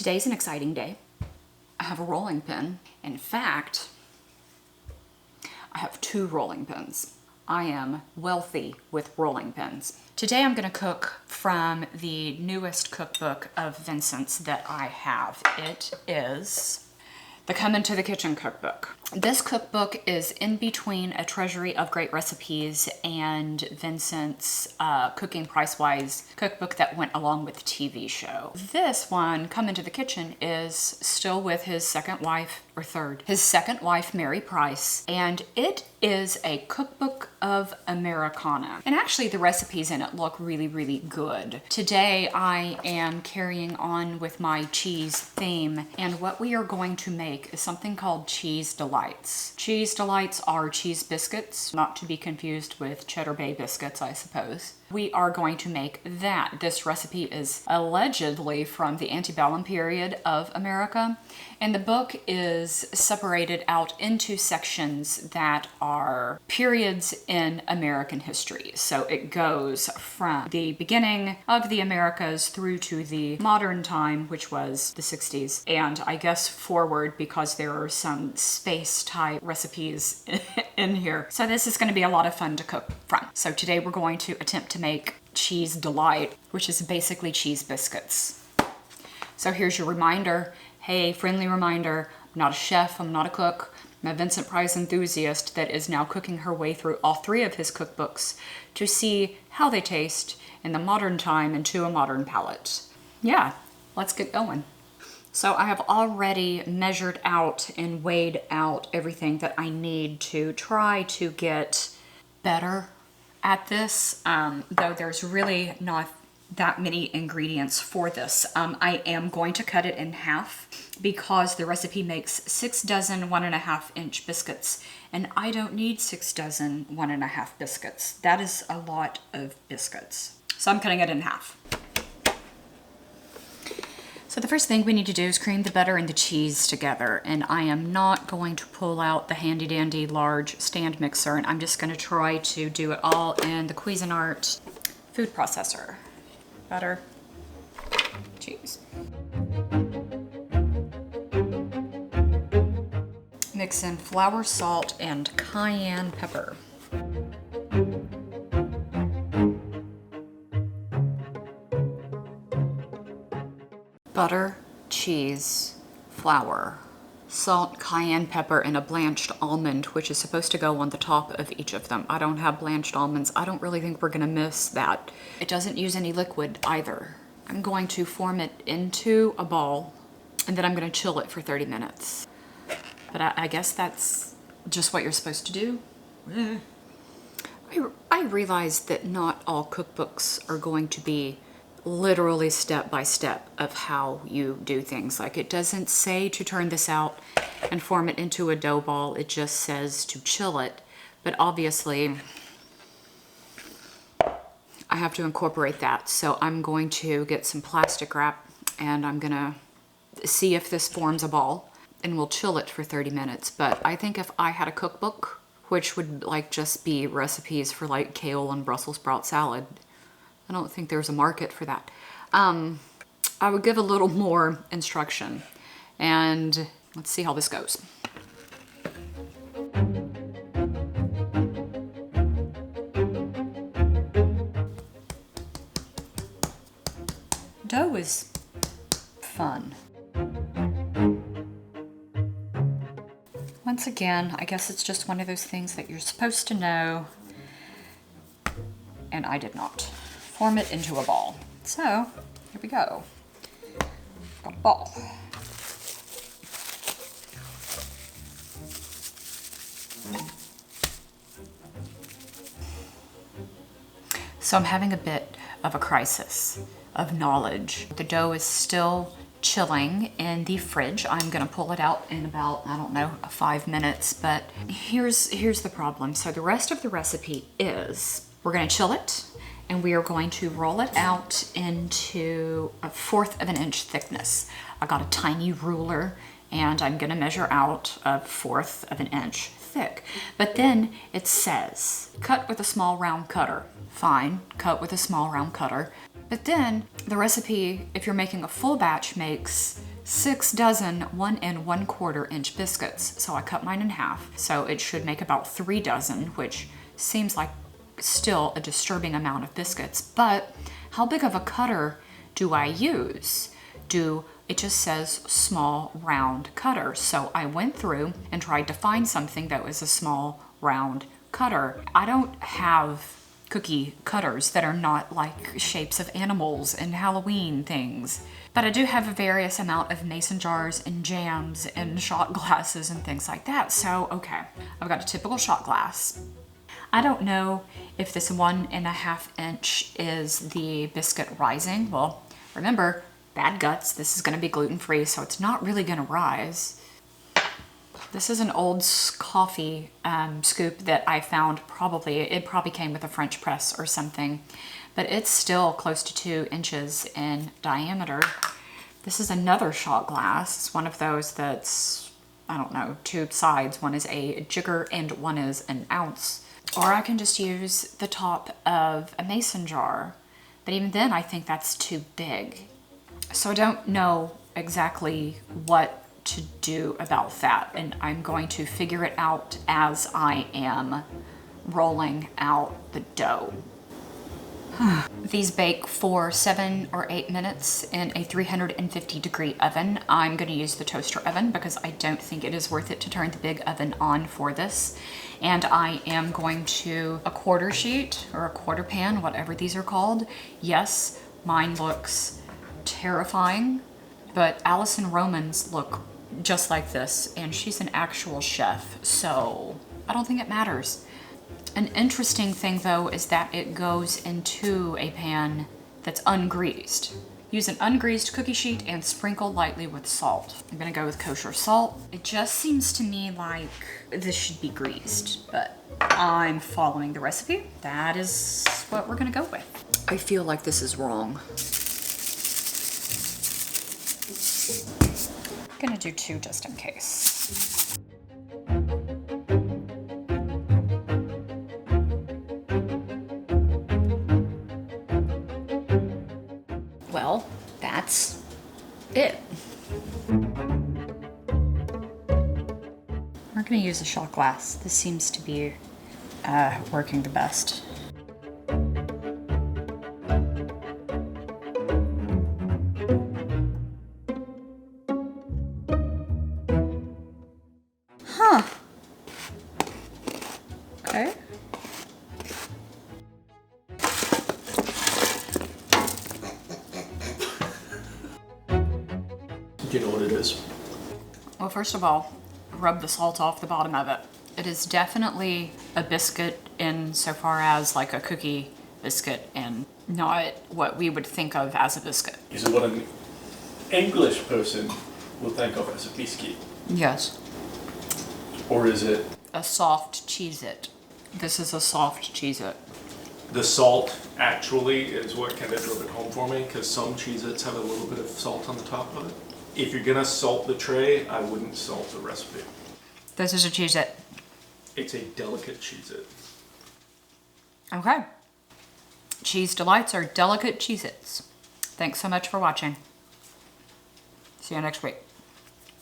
Today's an exciting day. I have a rolling pin. In fact, I have 2 rolling pins. I am wealthy with rolling pins. Today I'm gonna cook from the newest cookbook of Vincent's that I have. It is the Come Into the Kitchen cookbook. This cookbook is in between a treasury of great recipes and Vincent's Cooking Price-Wise cookbook that went along with the TV show. This one, Come Into the Kitchen, is still with his second wife, or third, his second wife, Mary Price, and it is a cookbook of Americana. And actually the recipes in it look really, really good. Today I am carrying on with my cheese theme, and what we are going to make is something called Cheese Delights. Cheese Delights are cheese biscuits, not to be confused with Cheddar Bay biscuits, I suppose. We are going to make that. This recipe is allegedly from the antebellum period of America, and the book is separated out into sections that are periods in American history. So it goes from the beginning of the Americas through to the modern time, which was the 60s, and I guess forward because there are some space type recipes in here. So this is going to be a lot of fun to cook from. So today we're going to attempt to make Cheese Delight, which is basically cheese biscuits. So here's your reminder. Hey, friendly reminder, I'm not a chef, I'm not a cook. I'm a Vincent Price enthusiast that is now cooking her way through all 3 of his cookbooks to see how they taste in the modern time and to a modern palate. Yeah, let's get going. So I have already measured out and weighed out everything that I need to try to get better at this, though there's really not that many ingredients for this. I am going to cut it in half because the recipe makes 6 dozen 1.5 inch biscuits, and I don't need 6 dozen 1.5 biscuits. That is a lot of biscuits. So I'm cutting it in half. So the first thing we need to do is cream the butter and the cheese together, and I am not going to pull out the handy dandy large stand mixer, and I'm just going to try to do it all in the Cuisinart food processor. Butter, cheese. Mix in flour, salt, and cayenne pepper. Butter, cheese, flour, salt, cayenne pepper, and a blanched almond, which is supposed to go on the top of each of them. I don't have blanched almonds. I don't really think we're gonna miss that. It doesn't use any liquid either. I'm going to form it into a ball, and then I'm gonna chill it for 30 minutes. But I guess that's just what you're supposed to do. I realize that not all cookbooks are going to be literally step by step of how you do things. Like, it doesn't say to turn this out and form it into a dough ball. It just says to chill it. But obviously I have to incorporate that. So I'm going to get some plastic wrap and I'm gonna see if this forms a ball, and we'll chill it for 30 minutes. But I think if I had a cookbook, which would like just be recipes for like kale and Brussels sprout salad, I don't think there's a market for that. I would give a little more instruction, and let's see how this goes. Dough is fun. Once again, I guess it's just one of those things that you're supposed to know, and I did not. Form it into a ball. So, here we go. Got a ball. So I'm having a bit of a crisis of knowledge. The dough is still chilling in the fridge. I'm gonna pull it out in about, I don't know, 5 minutes, but here's the problem. So the rest of the recipe is, we're gonna chill it, and we are going to roll it out into 1/4 of an inch thickness. I got a tiny ruler, and I'm gonna measure out 1/4 of an inch thick. But then it says, cut with a small round cutter. Fine, cut with a small round cutter. But then the recipe, if you're making a full batch, makes 6 dozen 1 1/4 inch biscuits. So I cut mine in half. So it should make about 3 dozen, which seems like still a disturbing amount of biscuits. But how big of a cutter do I use? It just says small round cutter. So I went through and tried to find something that was a small round cutter. I don't have cookie cutters that are not like shapes of animals and Halloween things. But I do have a various amount of mason jars and jams and shot glasses and things like that. So, okay, I've got a typical shot glass. I don't know if this 1 1/2 inch is the biscuit rising. Well, remember, bad guts, this is gonna be gluten-free, so it's not really gonna rise. This is an old coffee scoop that I found it probably came with a French press or something, but it's still close to 2 inches in diameter. This is another shot glass. It's one of those that's, I don't know, 2 sides. One is a jigger and one is an ounce. Or I can just use the top of a mason jar, but even then I think that's too big. So I don't know exactly what to do about that, and I'm going to figure it out as I am rolling out the dough. These bake for 7 or 8 minutes in a 350-degree oven. I'm going to use the toaster oven because I don't think it is worth it to turn the big oven on for this. And I am going to a quarter sheet or a quarter pan, whatever these are called. Yes, mine looks terrifying, but Allison Roman's look just like this, and she's an actual chef, so I don't think it matters. An interesting thing though is that it goes into a pan that's ungreased. Use an ungreased cookie sheet and sprinkle lightly with salt. I'm gonna go with kosher salt. It just seems to me like this should be greased, but I'm following the recipe. That is what we're gonna go with. I feel like this is wrong. I'm gonna do 2 just in case. Well, that's it. We're gonna use a shot glass. This seems to be working the best. Huh. Okay. Do you know what it is? Well, first of all, rub the salt off the bottom of it. It is definitely a biscuit in so far as like a cookie biscuit and not what we would think of as a biscuit. Is it what an English person will think of as a biscuit? Yes. Or is it A soft Cheez-It. This is a soft Cheez-It. the salt actually is what kind of drove it home for me, because some Cheez-Its have a little bit of salt on the top of it. If you're gonna salt the tray, I wouldn't salt the recipe. This is a Cheez-It. It's a delicate Cheez-It. Okay. Cheese Delights are delicate Cheez-Its. Thanks so much for watching. See you next week.